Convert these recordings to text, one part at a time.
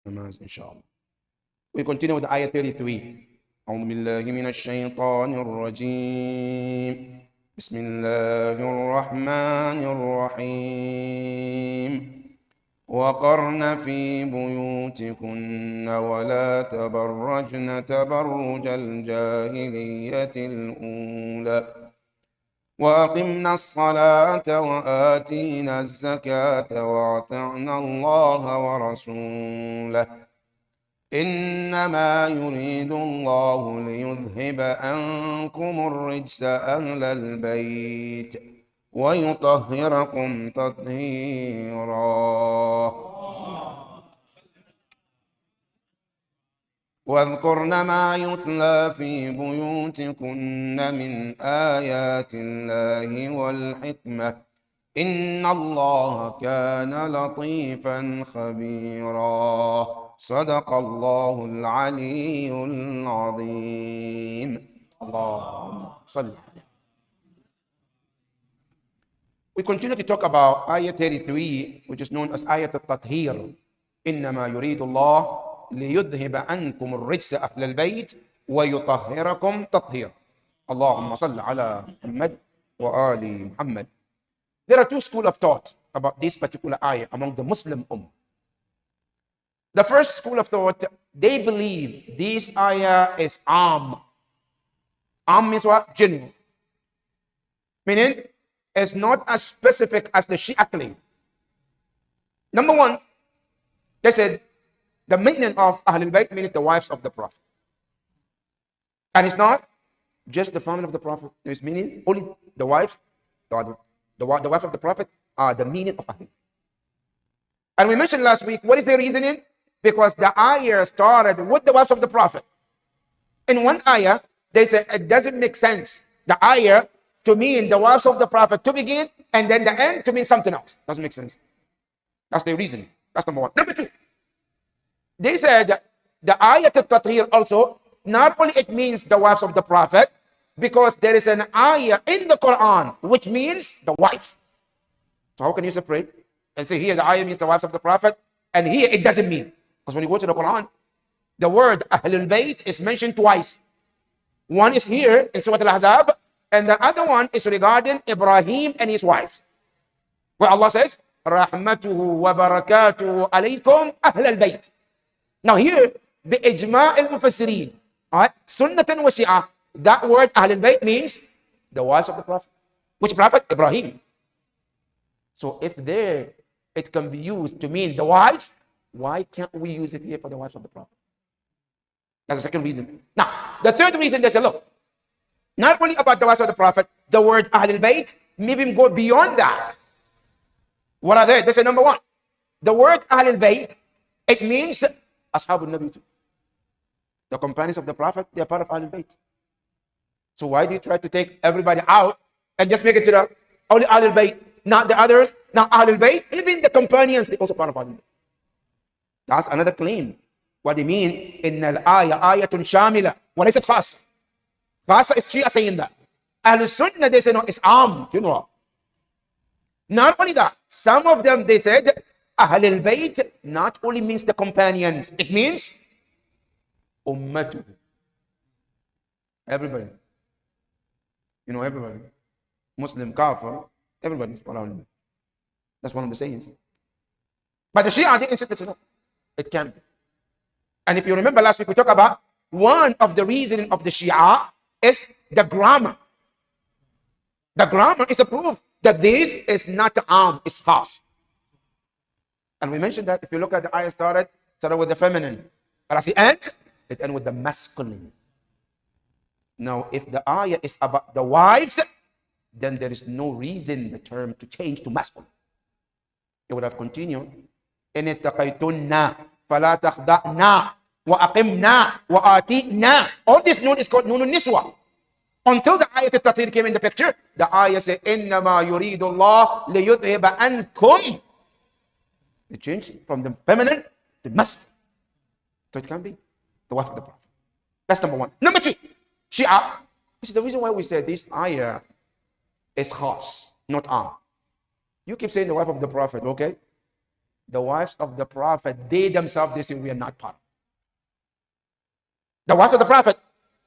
namaz, inshallah. We continue with Ayat 33. أعوذ بالله من الشيطان الرجيم. بسم الله الرحمن الرحيم. وقرن في بيوتكن ولا تبرجن تبرج الجاهلية الأولى وأقمنا الصلاة وآتينا الزكاة وأطعنا الله ورسوله إنما يريد الله ليذهب عنكم الرجس أهل البيت ويطهركم تطهيرا واذكرن ما يتلى في بيوتكن من آيات الله والحكمة إن الله كان لطيفا خبيرا صدق الله العلي العظيم. اللهم صل. We continue to talk about Ayat 33, which is known as Ayat Tatheer. إنما يريد الله ليذهب عنكم الرجس أهل البيت ويطهركم تطهيرا. اللهم صل على محمد وآل محمد. There are two schools of thought about this particular ayah among the Muslim Ummah. The first school of thought, they believe this ayah is am. Am means what? General. Meaning, it's not as specific as the Shia claim. Number one, they said the meaning of Ahlul Bayt means the wives of the Prophet. And it's not just the family of the Prophet. It's meaning only the wives, the wives of the Prophet are the meaning of Ahlul Bayt. And we mentioned last week, what is the reasoning? Because the ayah started with the wives of the Prophet. In one ayah, they said it doesn't make sense. The ayah to mean the wives of the Prophet to begin, and then the end to mean something else. Doesn't make sense. That's the reasoning. That's number one. Number two, they said the ayah to Tatheer also, not only it means the wives of the Prophet, because there is an ayah in the Quran which means the wives. So how can you separate and say here the ayah means the wives of the Prophet, and here it doesn't mean? Because when you go to the Quran, the word Ahlul Bayt is mentioned twice. One is here in Surah Al-Ahzab, and the other one is regarding Ibrahim and his wives, where Allah says, Rahmatuhu wa barakatuhu alaykum Ahlul Bayt. Now here, bi-ijma' al-mufassirin, sunnatan wa shi'ah, that word Ahlul Bayt means the wives of the Prophet. Which Prophet? Ibrahim. So if there it can be used to mean the wives, why can't we use it here for the wives of the Prophet? That's the second reason. Now, the third reason, they say, look, not only about the wives of the Prophet, the word Ahlul Bayt may even go beyond that. What are they? They say, number one, the word Ahlul Bayt, it means Ashabul Nabi too. The companions of the Prophet, they are part of Ahlul Bayt. So why do you try to take everybody out and just make it to the only Ahlul Bayt, not the others? Now Ahlul Bayt, even the companions, they also part of Ahlul Bayt. That's another claim. What they mean, in al-ayah, ayatun shamila, wa laysat khas. Khas is Shia saying that. Ahlul Sunnah, they say, no, it's am, you know. Not only that, some of them, they said, Ahlul Bayt not only means the companions, it means ummatuh. Everybody. You know, everybody. Muslim, Kafir, everybody's around me. That's one of the sayings. But the Shia, they insist, no, it can't be. And if you remember last week, we talked about one of the reasoning of the Shia is the grammar. The grammar is a proof that this is not am, it's khas. And we mentioned that if you look at the ayah started with the feminine. But as the end, it ends with the masculine. Now, if the ayah is about the wives, then there is no reason the term to change to masculine. It would have continued. إن اتقيتن فلا تخضعن وأقمن وآتينا. All this noon is called Nunun Niswa. Until the ayat al-Tatheer came in the picture, the ayah said, إنما يريد الله ليذهب عنكم. It changed from the feminine to masculine. So it can be the wife of the Prophet. That's number one. Number two, Shia. This is the reason why we said this ayah is khas, not am. You keep saying the wife of the Prophet, okay? The wives of the Prophet, they themselves, they say, we are not part of it. The wives of the Prophet,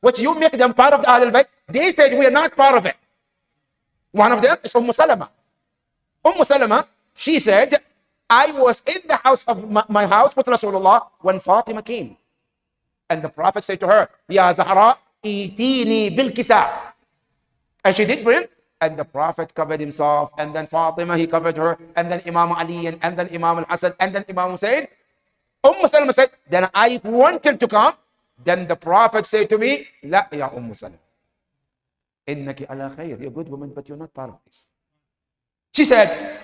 which you make them part of the Ahlul Bayt, they said, we are not part of it. One of them is Salama. Salama, she said, I was in the house of my house with Rasulullah when Fatima came. And the Prophet said to her, Ya Zahra, itini bil kisa. And she did bring, and the Prophet covered himself, and then Fatima, he covered her, and then Imam Ali, and then Imam al-Hasan, and then Imam Hussein. Salama said, then I wanted to come. Then the Prophet said to me, La ya Salama. Innaki ala khair. You're a good woman, but you're not part of this. She said,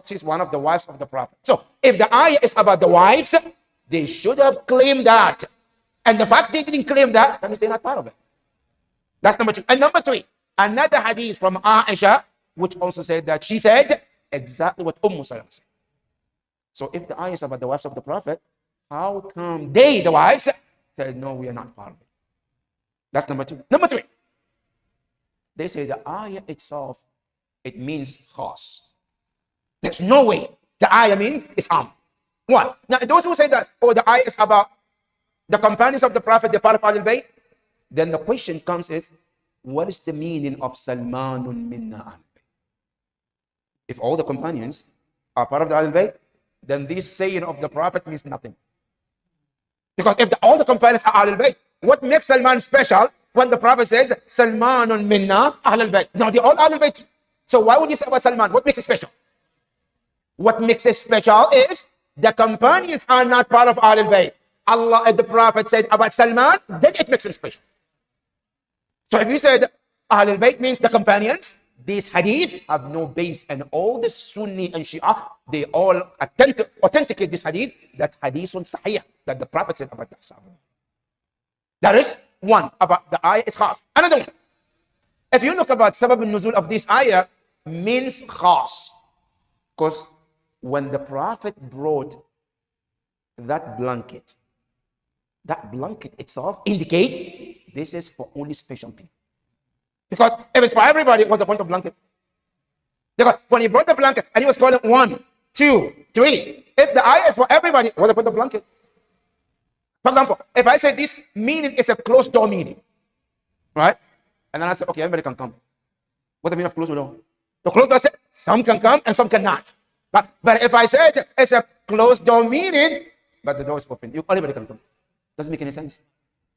she's one of the wives of the Prophet. So, if the ayah is about the wives, they should have claimed that. And the fact they didn't claim that means they're not part of it. That's number 2. And number 3, another hadith from Aisha, which also said that she said exactly what Salama said. So, if the ayah is about the wives of the Prophet, how come they, the wives, said, no, we are not part of it? That's number 2. Number 3, they say the ayah itself, it means khas. There's no way the ayah means it's am. What? Now, those who say that, the ayah is about the companions of the Prophet, they're part of Ahlul Bayt, then the question comes is, what is the meaning of Salmanun minna Ahlul Bayt? If all the companions are part of the Ahlul Bayt, then this saying of the Prophet means nothing. Because if all the companions are Ahlul Bayt, what makes Salman special when the Prophet says, Salmanun minna Ahlul Bayt? Now, they're all Ahlul Bayt. So why would you say about Salman? What makes it special? What makes it special is the companions are not part of Ahlul Bayt. Allah and the Prophet said about Salman, then it makes him special. So if you said Ahlul Bayt means the companions, these hadith have no base, and all the Sunni and Shia, they all authenticate this hadith, that hadithun sahih, that the Prophet said about the Ahzab. That is one, about the ayah is khas. Another one, if you look about sabab al-nuzul of this ayah, means khas. Because when the Prophet brought that blanket itself indicate this is for only special people. Because if it's for everybody, what's the point of blanket? Because when he brought the blanket and he was calling 1, 2, 3, if the ayah is for everybody, what's the point of blanket? For example, if I say this meeting is a closed door meeting, right? And then I say, okay, everybody can come. What's the meaning of closed door? The closed door says some can come and some cannot. But if I said it's a closed door meeting, but the door is open, everybody can come. Doesn't make any sense.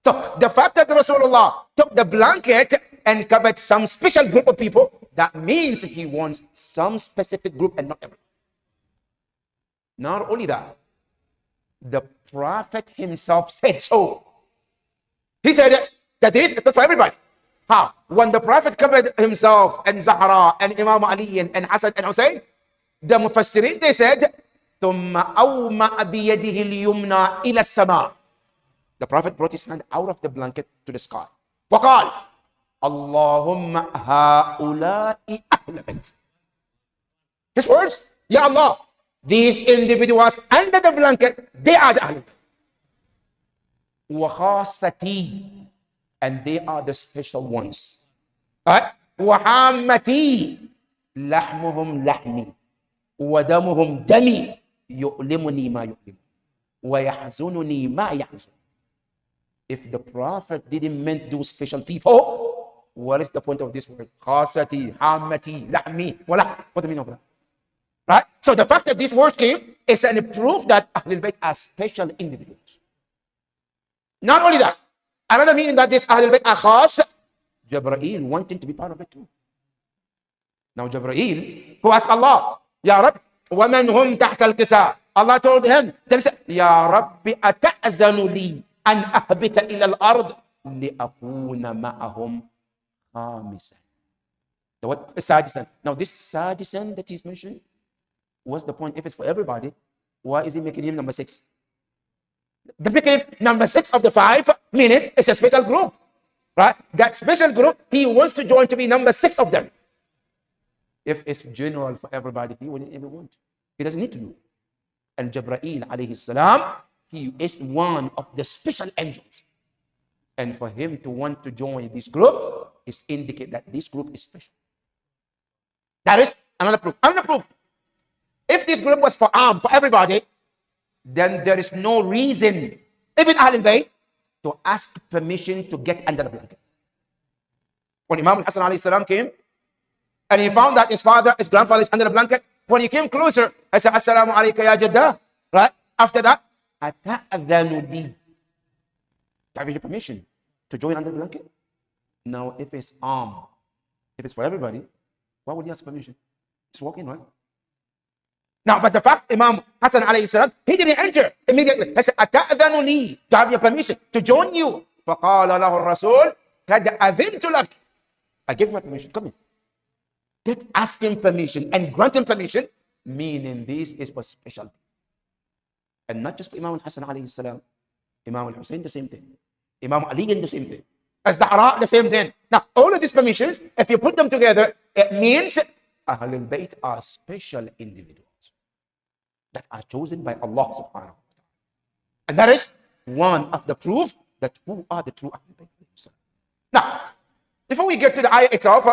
So the fact that Rasulullah took the blanket and covered some special group of people, that means he wants some specific group and not everyone. Not only that, the Prophet himself said so. He said that this is not for everybody. How? When the Prophet covered himself and Zahra and Imam Ali and Hassan and Hussein, the Mufassirin, they said, ثُمَّ أَوْمَأَ بِيَدِهِ الْيُمْنَى إِلَى السَّمَاءِ. The Prophet brought his hand out of the blanket to the sky. وَقَالَ اللَّهُمَّ هَؤُلَاءِ أَهْلَ بَيْتِ. His words, Ya Allah, these individuals under the blanket, they are the Ahlul Bayt. وَخَاصَتِي, and they are the special ones. وَحَامَّتِي, لَحْمُهُمْ لَحْمِي وَدَمُهُمْ دَمِي يُؤْلِمُنِي مَا يُؤْلِمُ وَيَحْزُنُنِي مَا يَحْزُنُ. If the Prophet didn't mean those special people, what is the point of this word? Khasati, hammati, lahmi, wala. What do you mean of that? Right? So the fact that these words came is a proof that Ahlul Bayt are special individuals. Not only that, another meaning that this Ahlul Bayt are khas, Jibreel wanting to be part of it too. Now Jibreel, who asked Allah, Ya Rabb, وَمَنْ هُمْ تَحْتَ الْكِسَى. Allah told him, Ya Rabbi, أَتَأْذَنُ لِي أَنْ أَهْبِتَ إِلَى الْأَرْضِ لِأَكُونَ مَعَهُمْ خَامِسًا. The what? Sadisan. Now this Sadisan that he's mentioning, what's the point? If it's for everybody, why is he making him number 6? The making him number 6 of the 5, meaning it's a special group. Right? That special group, he wants to join to be number 6 of them. If it's general for everybody, he wouldn't even want. He doesn't need to do. And Jibreel alayhi salam, he is one of the special angels. And for him to want to join this group is indicate that this group is special. That is another proof. Another proof. If this group was for everybody, then there is no reason, even Ahlul Bayt, to ask permission to get under the blanket. When Imam Hassan alayhi salam came, and he found that his grandfather is under the blanket, when he came closer, I said, Assalamu alayka ya Jaddah. Right? After that, Ata'adhanu li. Have you permission to join under the blanket? Now, if it's for everybody, why would you ask permission? Just walk in, right? Now, but the fact Imam Hassan alayhi salam, he didn't enter immediately. He said, Ata'adhanu li, to have your permission to join you. فَقَالَ لَهُ الرَّسُولُ قَدْ أَذِنْتُ لَكَ. I give my permission. Come in. That asking permission and granting permission, meaning this is for special. And not just for Imam Hassan alayhi salam. Imam al-Hussein, the same thing. Imam Ali, the same thing. Az-Zahra, the same thing. Now, all of these permissions, if you put them together, it means Ahlul Bayt are special individuals that are chosen by Allah subhanahu wa ta'ala. And that is one of the proof that who are the true Ahlul Bayt. Now, before we get to the ayah itself,